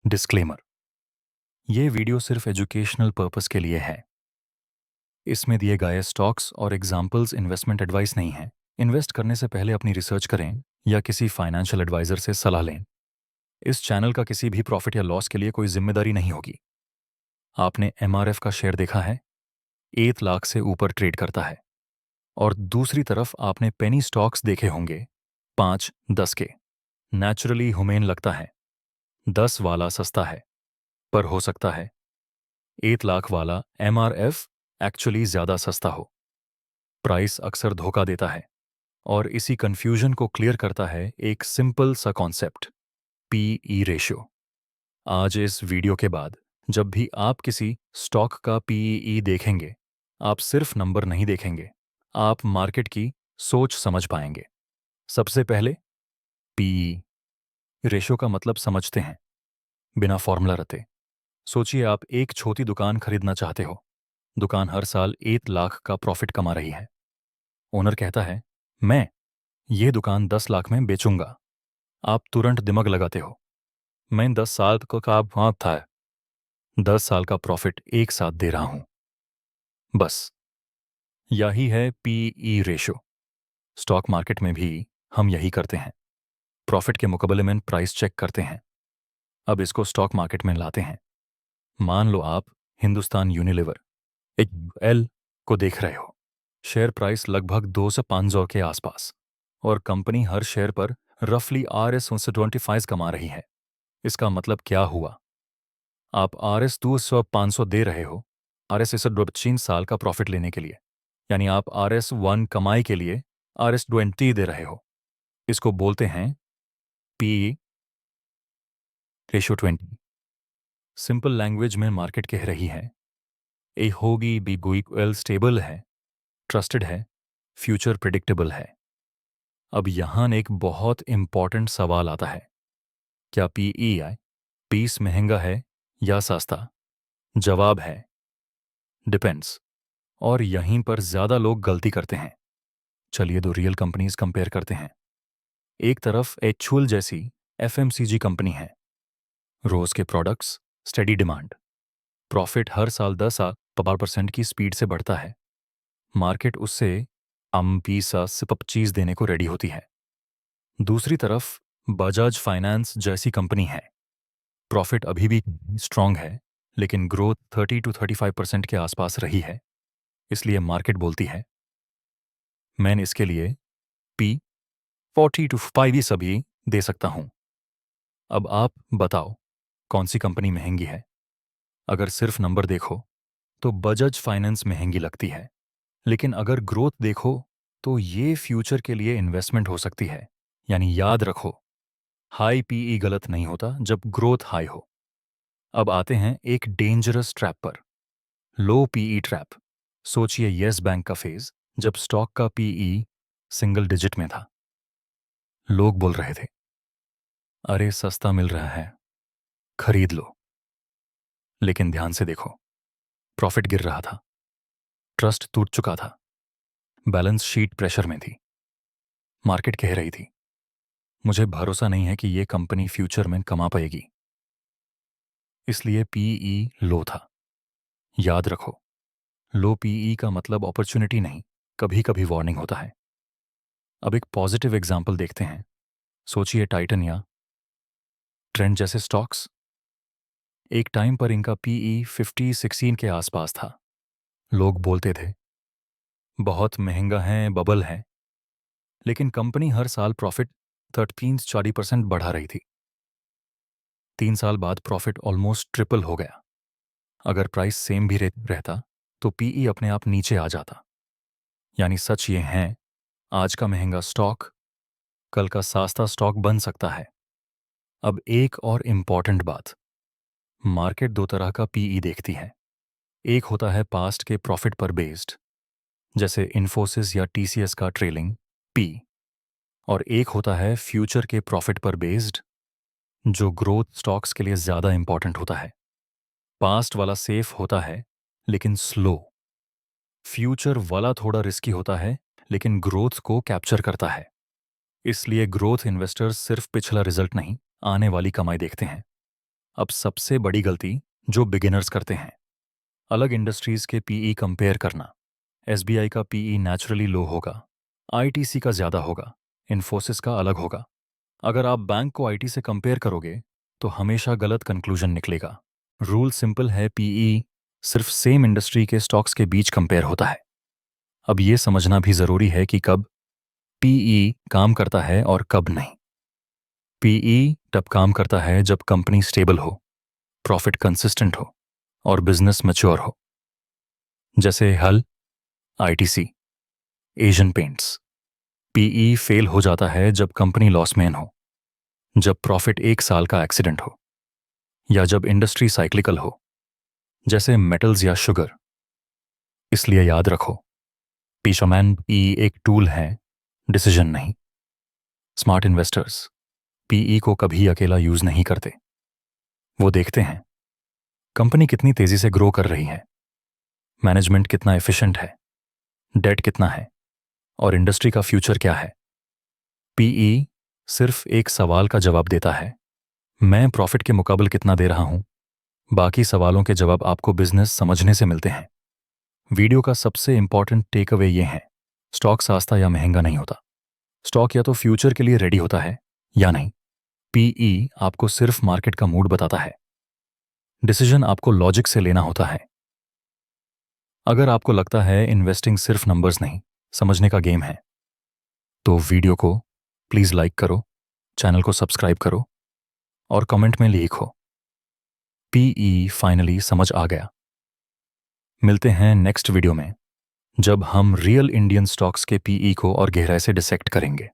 Disclaimer. ये video सिर्फ educational purpose के लिए है। इसमें दिए गए स्टॉक्स और एग्जाम्पल्स इन्वेस्टमेंट एडवाइस नहीं हैं। इन्वेस्ट करने से पहले अपनी रिसर्च करें या किसी फाइनेंशियल एडवाइजर से सलाह लें। इस चैनल का किसी भी प्रॉफिट या लॉस के लिए कोई जिम्मेदारी नहीं होगी। आपने एमआरएफ का शेयर देखा है, 1 लाख से ऊपर ट्रेड करता है। और दूसरी तरफ आपने पेनी स्टॉक्स देखे होंगे, 5-10 के। नेचुरली हुमेन लगता है 10 वाला सस्ता है, पर हो सकता है 1 लाख वाला एमआरएफ एक्चुअली ज्यादा सस्ता हो। प्राइस अक्सर धोखा देता है और इसी कंफ्यूजन को क्लियर करता है एक सिंपल सा कॉन्सेप्ट, पीई रेशियो। आज इस वीडियो के बाद जब भी आप किसी स्टॉक का पीई देखेंगे, आप सिर्फ नंबर नहीं देखेंगे, आप मार्केट की सोच समझ पाएंगे। सबसे पहले पीई रेशियो का मतलब समझते हैं, बिना फॉर्मूला रटे। सोचिए आप एक छोटी दुकान खरीदना चाहते हो। दुकान हर साल 1 लाख का प्रॉफिट कमा रही है। ओनर कहता है, मैं ये दुकान 10 लाख में बेचूंगा। आप तुरंत दिमाग लगाते हो, मैं 10 साल का भाग था, 10 साल का प्रॉफिट एक साथ दे रहा हूं। बस यही है पीई रेशियो। स्टॉक मार्केट में भी हम यही करते हैं। प्रॉफिट के मुकाबले में प्राइस चेक करते हैं। अब इसको स्टॉक मार्केट में लाते हैं। मान लो आप हिंदुस्तान यूनिलीवर एल को देख रहे हो। शेयर प्राइस लगभग 2 से 500 के आसपास, और कंपनी हर शेयर पर रफली RS 125 कमा रही है। इसका मतलब क्या हुआ? आप RS 200-500 दे रहे हो, RS 3 साल का प्रॉफिट लेने के लिए, यानी आप RS 1 कमाई के लिए RS 20 दे रहे हो। इसको बोलते हैं पी रेशियो 20। सिंपल लैंग्वेज में मार्केट कह रही है ए होगी बी गुई स्टेबल है, ट्रस्टेड है, फ्यूचर प्रिडिक्टेबल है। अब यहां एक बहुत इंपॉर्टेंट सवाल आता है, क्या पीई पीस महंगा है या सस्ता? जवाब है डिपेंड्स। और यहीं पर ज्यादा लोग गलती करते हैं। चलिए दो रियल कंपनीज कंपेयर करते हैं। एक तरफ एचुअल जैसी एफएमसीजी कंपनी है, रोज के प्रोडक्ट्स, स्टेडी डिमांड, प्रॉफिट हर साल 10% की स्पीड से बढ़ता है। मार्केट उससे 20 देने को रेडी होती है। दूसरी तरफ बजाज फाइनेंस जैसी कंपनी है, प्रॉफिट अभी भी स्ट्रांग है, लेकिन ग्रोथ 30-35% के आसपास रही है। इसलिए मार्केट बोलती है मैं इसके लिए पी 40-5 सभी दे सकता हूं। अब आप बताओ कौन सी कंपनी महंगी है? अगर सिर्फ नंबर देखो तो बजाज फाइनेंस महंगी लगती है, लेकिन अगर ग्रोथ देखो तो ये फ्यूचर के लिए इन्वेस्टमेंट हो सकती है। यानी याद रखो, हाई पीई गलत नहीं होता जब ग्रोथ हाई हो। अब आते हैं एक डेंजरस ट्रैप पर, लो पीई ट्रैप। सोचिए येस बैंक का फेज, जब स्टॉक का पीई सिंगल डिजिट में था। लोग बोल रहे थे, अरे सस्ता मिल रहा है, खरीद लो। लेकिन ध्यान से देखो, प्रॉफिट गिर रहा था, ट्रस्ट टूट चुका था, बैलेंस शीट प्रेशर में थी। मार्केट कह रही थी, मुझे भरोसा नहीं है कि ये कंपनी फ्यूचर में कमा पाएगी। इसलिए पीई लो था। याद रखो, लो पीई का मतलब अपॉर्चुनिटी नहीं, कभी कभी वार्निंग होता है। अब एक पॉजिटिव एग्जाम्पल देखते हैं। सोचिए टाइटन या ट्रेंड जैसे स्टॉक्स। एक टाइम पर इनका पीई 50-16 के आसपास था। लोग बोलते थे बहुत महंगा है, बबल है। लेकिन कंपनी हर साल प्रॉफिट 13-40% बढ़ा रही थी। 3 साल बाद प्रॉफिट ऑलमोस्ट ट्रिपल हो गया। अगर प्राइस सेम भी रहता तो पीई अपने आप नीचे आ जाता। यानी सच ये है, आज का महंगा स्टॉक कल का सस्ता स्टॉक बन सकता है। अब एक और इम्पॉर्टेंट बात, मार्केट 2 तरह का पीई देखती है। एक होता है पास्ट के प्रॉफिट पर बेस्ड, जैसे इन्फोसिस या टीसीएस का ट्रेलिंग पी। और एक होता है फ्यूचर के प्रॉफिट पर बेस्ड, जो ग्रोथ स्टॉक्स के लिए ज्यादा इंपॉर्टेंट होता है। पास्ट वाला सेफ होता है लेकिन स्लो, फ्यूचर वाला थोड़ा रिस्की होता है लेकिन ग्रोथ को कैप्चर करता है। इसलिए ग्रोथ इन्वेस्टर्स सिर्फ पिछला रिजल्ट नहीं, आने वाली कमाई देखते हैं। अब सबसे बड़ी गलती जो बिगिनर्स करते हैं, अलग इंडस्ट्रीज के पीई कंपेयर करना। एसबीआई का पीई नेचुरली लो होगा, आईटीसी का ज़्यादा होगा, इन्फोसिस का अलग होगा। अगर आप बैंक को आईटी से कंपेयर करोगे तो हमेशा गलत कंक्लूजन निकलेगा। रूल सिंपल है, पीई सिर्फ सेम इंडस्ट्री के स्टॉक्स के बीच कंपेयर होता है। अब ये समझना भी ज़रूरी है कि कब पीई काम करता है और कब नहीं। पीई तब काम करता है जब कंपनी स्टेबल हो, प्रॉफिट कंसिस्टेंट हो और बिजनेस मैच्योर हो। जैसे हल, ITC, Asian Paints. PE fail हो जाता है जब कंपनी लॉसमैन हो, जब प्रॉफिट 1 साल का एक्सीडेंट हो, या जब इंडस्ट्री साइक्लिकल हो, जैसे मेटल्स या शुगर। इसलिए याद रखो, पीशोमैन पीई एक टूल है, डिसीजन नहीं। स्मार्ट इन्वेस्टर्स पीई को कभी अकेला यूज नहीं करते। वो देखते हैं कंपनी कितनी तेजी से ग्रो कर रही है, मैनेजमेंट कितना एफिशिएंट है, डेट कितना है और इंडस्ट्री का फ्यूचर क्या है। पीई सिर्फ एक सवाल का जवाब देता है, मैं प्रॉफिट के मुकाबले कितना दे रहा हूं। बाकी सवालों के जवाब आपको बिजनेस समझने से मिलते हैं। वीडियो का सबसे इंपॉर्टेंट टेक अवे ये है, स्टॉक सस्ता या महंगा नहीं होता। स्टॉक या तो फ्यूचर के लिए रेडी होता है या नहीं। पीई आपको सिर्फ मार्केट का मूड बताता है, डिसीजन आपको लॉजिक से लेना होता है। अगर आपको लगता है इन्वेस्टिंग सिर्फ नंबर्स नहीं, समझने का गेम है, तो वीडियो को प्लीज़ लाइक करो, चैनल को सब्सक्राइब करो और कमेंट में लिखो, पीई फाइनली समझ आ गया। मिलते हैं नेक्स्ट वीडियो में, जब हम रियल इंडियन स्टॉक्स के पीई को और गहराई से डिसेक्ट करेंगे।